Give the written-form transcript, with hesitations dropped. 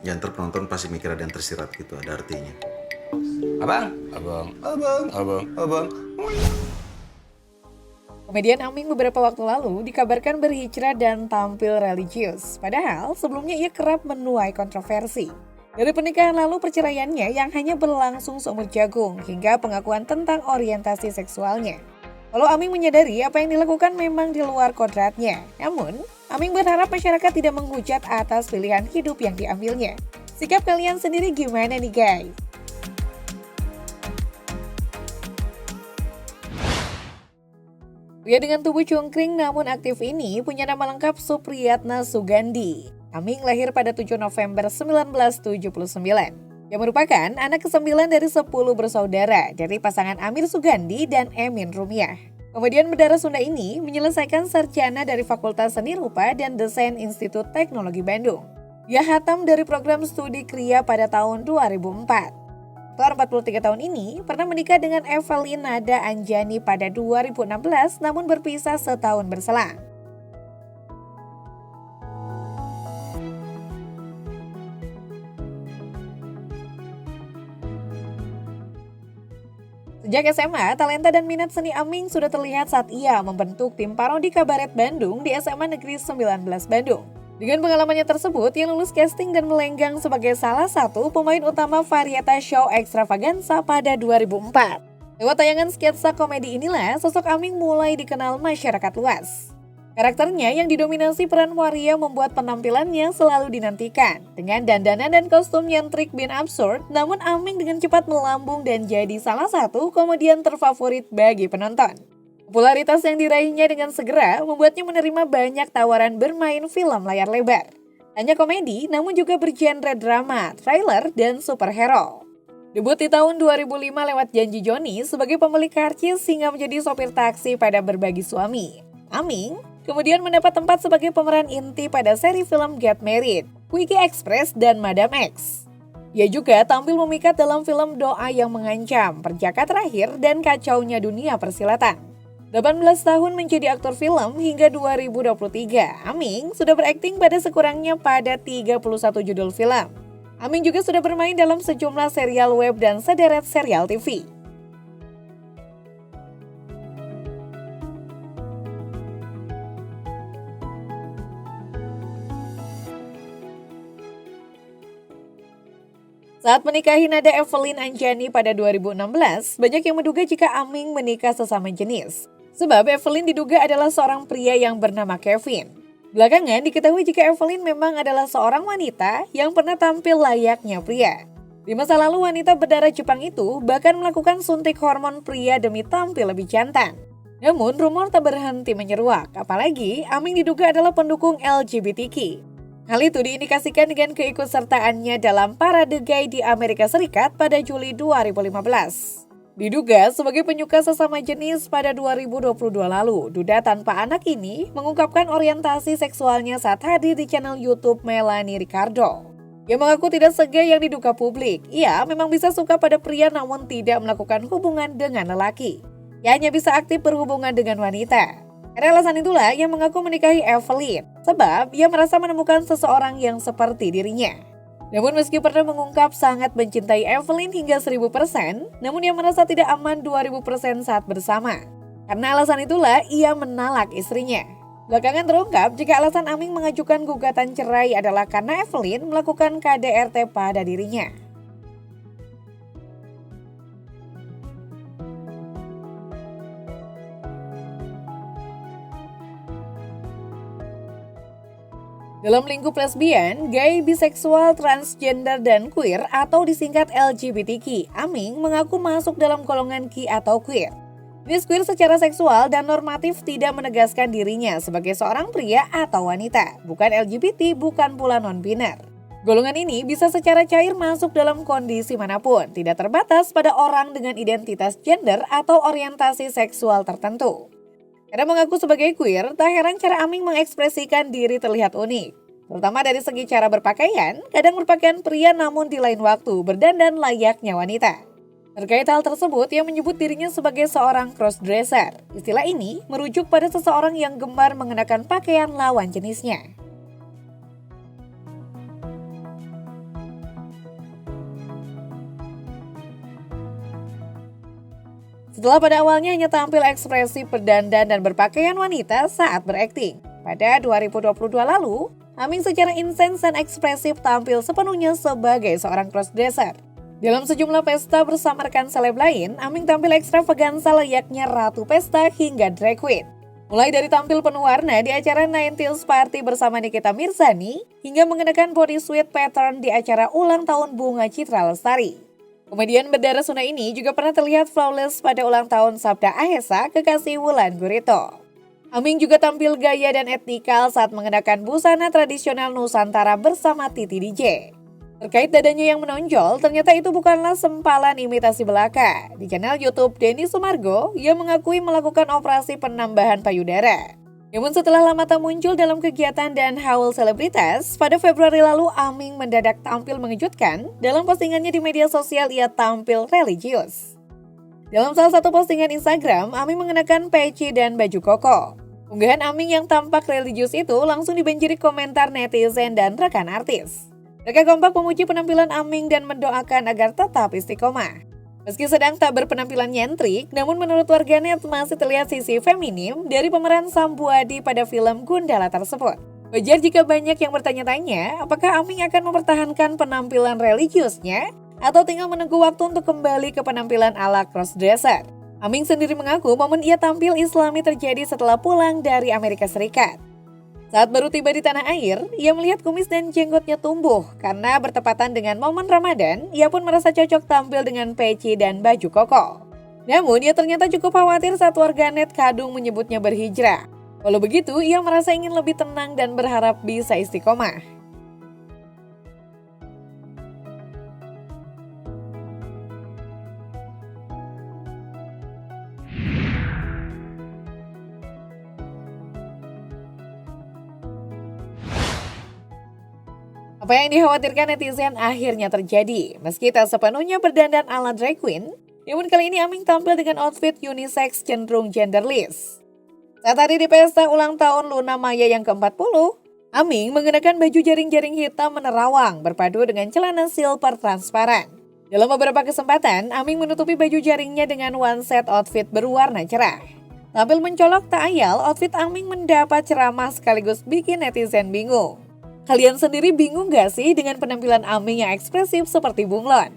Ya ntar penonton pasti mikir ada yang tersirat gitu, ada artinya. Abang. Komedian Aming beberapa waktu lalu dikabarkan berhijrah dan tampil religius. Padahal sebelumnya ia kerap menuai kontroversi. Dari pernikahan lalu perceraiannya yang hanya berlangsung seumur jagung hingga pengakuan tentang orientasi seksualnya. Walau Aming menyadari apa yang dilakukan memang di luar kodratnya. Namun, Aming berharap masyarakat tidak menghujat atas pilihan hidup yang diambilnya. Sikap kalian sendiri gimana nih guys? Pria dengan tubuh cungkring namun aktif ini punya nama lengkap Supriyatna Sugandi. Aming lahir pada 7 November 1979. Yang merupakan anak ke-9 dari 10 bersaudara dari pasangan Amir Sugandi dan Emin Rumiah. Komedian berdarah Sunda ini menyelesaikan sarjana dari Fakultas Seni Rupa dan Desain Institut Teknologi Bandung. Dia hatam dari program studi Kria pada tahun 2004. Aktor 43 tahun ini pernah menikah dengan Evelyn Nada Anjani pada 2016 namun berpisah setahun berselang. Sejak SMA, talenta dan minat seni Aming sudah terlihat saat ia membentuk tim parodi kabaret Bandung di SMA Negeri 19 Bandung. Dengan pengalamannya tersebut, ia lulus casting dan melenggang sebagai salah satu pemain utama varietas show Extravaganza pada 2004. Lewat tayangan sketsa komedi inilah, sosok Aming mulai dikenal masyarakat luas. Karakternya yang didominasi peran waria membuat penampilannya selalu dinantikan. Dengan dandanan dan kostum yang trik bin absurd, namun Aming dengan cepat melambung dan jadi salah satu komedian terfavorit bagi penonton. Popularitas yang diraihnya dengan segera membuatnya menerima banyak tawaran bermain film layar lebar. Hanya komedi, namun juga bergenre drama, thriller, dan superhero. Debut di tahun 2005 lewat Janji Joni sebagai pemilik karcis hingga menjadi sopir taksi pada Berbagi Suami. Aming kemudian mendapat tempat sebagai pemeran inti pada seri film Get Married, Quickie Express, dan Madam X. Ia juga tampil memikat dalam film Doa yang Mengancam, Perjaka Terakhir, dan Kacaunya Dunia Persilatan. 18 tahun menjadi aktor film hingga 2023, Aming sudah berakting pada sekurangnya pada 31 judul film. Aming juga sudah bermain dalam sejumlah serial web dan sederet serial TV. Saat menikahi Nada Evelyn Anjani pada 2016, banyak yang menduga jika Aming menikah sesama jenis. Sebab Evelyn diduga adalah seorang pria yang bernama Kevin. Belakangan diketahui jika Evelyn memang adalah seorang wanita yang pernah tampil layaknya pria. Di masa lalu wanita berdarah Jepang itu bahkan melakukan suntik hormon pria demi tampil lebih jantan. Namun rumor tak berhenti menyeruak, apalagi Aming diduga adalah pendukung LGBTQ. Hal itu diindikasikan dengan keikutsertaannya dalam Parade Gay di Amerika Serikat pada Juli 2015. Diduga sebagai penyuka sesama jenis pada 2022 lalu, duda tanpa anak ini mengungkapkan orientasi seksualnya saat hadir di channel YouTube Melanie Ricardo. Ia mengaku tidak sega yang diduga publik. Ia memang bisa suka pada pria namun tidak melakukan hubungan dengan lelaki. Ia hanya bisa aktif berhubungan dengan wanita. Karena alasan itulah ia mengaku menikahi Evelyn, sebab ia merasa menemukan seseorang yang seperti dirinya. Namun meski pernah mengungkap sangat mencintai Evelyn hingga 1000%, namun ia merasa tidak aman 2000% saat bersama. Karena alasan itulah ia menalak istrinya. Belakangan terungkap jika alasan Aming mengajukan gugatan cerai adalah karena Evelyn melakukan KDRT pada dirinya. Dalam lingkup lesbian, gay, biseksual, transgender, dan queer atau disingkat LGBTQ, Aming mengaku masuk dalam golongan Q atau queer. Jenis queer secara seksual dan normatif tidak menegaskan dirinya sebagai seorang pria atau wanita, bukan LGBT, bukan pula non-biner. Golongan ini bisa secara cair masuk dalam kondisi manapun, tidak terbatas pada orang dengan identitas gender atau orientasi seksual tertentu. Karena mengaku sebagai queer, tak heran cara Aming mengekspresikan diri terlihat unik. Terutama dari segi cara berpakaian, kadang berpakaian pria namun di lain waktu berdandan layaknya wanita. Terkait hal tersebut, ia menyebut dirinya sebagai seorang crossdresser. Istilah ini merujuk pada seseorang yang gemar mengenakan pakaian lawan jenisnya. Setelah pada awalnya hanya tampil ekspresif berdandan dan berpakaian wanita saat berakting. Pada 2022 lalu, Aming secara intens dan ekspresif tampil sepenuhnya sebagai seorang crossdresser. Dalam sejumlah pesta bersama rekan seleb lain, Aming tampil ekstravaganza layaknya ratu pesta hingga drag queen. Mulai dari tampil penuh warna di acara 90s Party bersama Nikita Mirzani, hingga mengenakan bodysuit pattern di acara ulang tahun Bunga Citra Lestari. Komedian berdarah Sunda ini juga pernah terlihat flawless pada ulang tahun Sabda Ahesa, kekasih Wulan Guritno. Aming juga tampil gaya dan etnikal saat mengenakan busana tradisional Nusantara bersama Titi DJ. Terkait dadanya yang menonjol, ternyata itu bukanlah sempalan imitasi belaka. Di channel YouTube Denny Sumargo, ia mengakui melakukan operasi penambahan payudara. Namun setelah lama tak muncul dalam kegiatan dan haul selebritas, pada Februari lalu Aming mendadak tampil mengejutkan. Dalam postingannya di media sosial ia tampil religius. Dalam salah satu postingan Instagram, Aming mengenakan peci dan baju koko. Unggahan Aming yang tampak religius itu langsung dibanjiri komentar netizen dan rekan artis. Mereka kompak memuji penampilan Aming dan mendoakan agar tetap istiqomah. Meski sedang tak berpenampilan nyentrik, namun menurut warganet masih terlihat sisi feminim dari pemeran Sambuadi pada film Gundala tersebut. Wajar jika banyak yang bertanya-tanya, apakah Aming akan mempertahankan penampilan religiusnya atau tinggal menunggu waktu untuk kembali ke penampilan ala crossdresser. Aming sendiri mengaku momen ia tampil islami terjadi setelah pulang dari Amerika Serikat. Saat baru tiba di tanah air, ia melihat kumis dan jenggotnya tumbuh. Karena bertepatan dengan momen Ramadan, ia pun merasa cocok tampil dengan peci dan baju koko. Namun, ia ternyata cukup khawatir saat warganet kadung menyebutnya berhijrah. Walau begitu, ia merasa ingin lebih tenang dan berharap bisa istiqomah. Apa yang dikhawatirkan netizen akhirnya terjadi. Meski tak sepenuhnya berdandan ala drag queen, namun kali ini Aming tampil dengan outfit unisex cenderung genderless. Saat hari di pesta ulang tahun Luna Maya yang ke-40, Aming mengenakan baju jaring-jaring hitam menerawang berpadu dengan celana silver transparan. Dalam beberapa kesempatan, Aming menutupi baju jaringnya dengan one set outfit berwarna cerah. Tampil mencolok tak ayal, outfit Aming mendapat ceramah sekaligus bikin netizen bingung. Kalian sendiri bingung gak sih dengan penampilan Aming yang ekspresif seperti bunglon?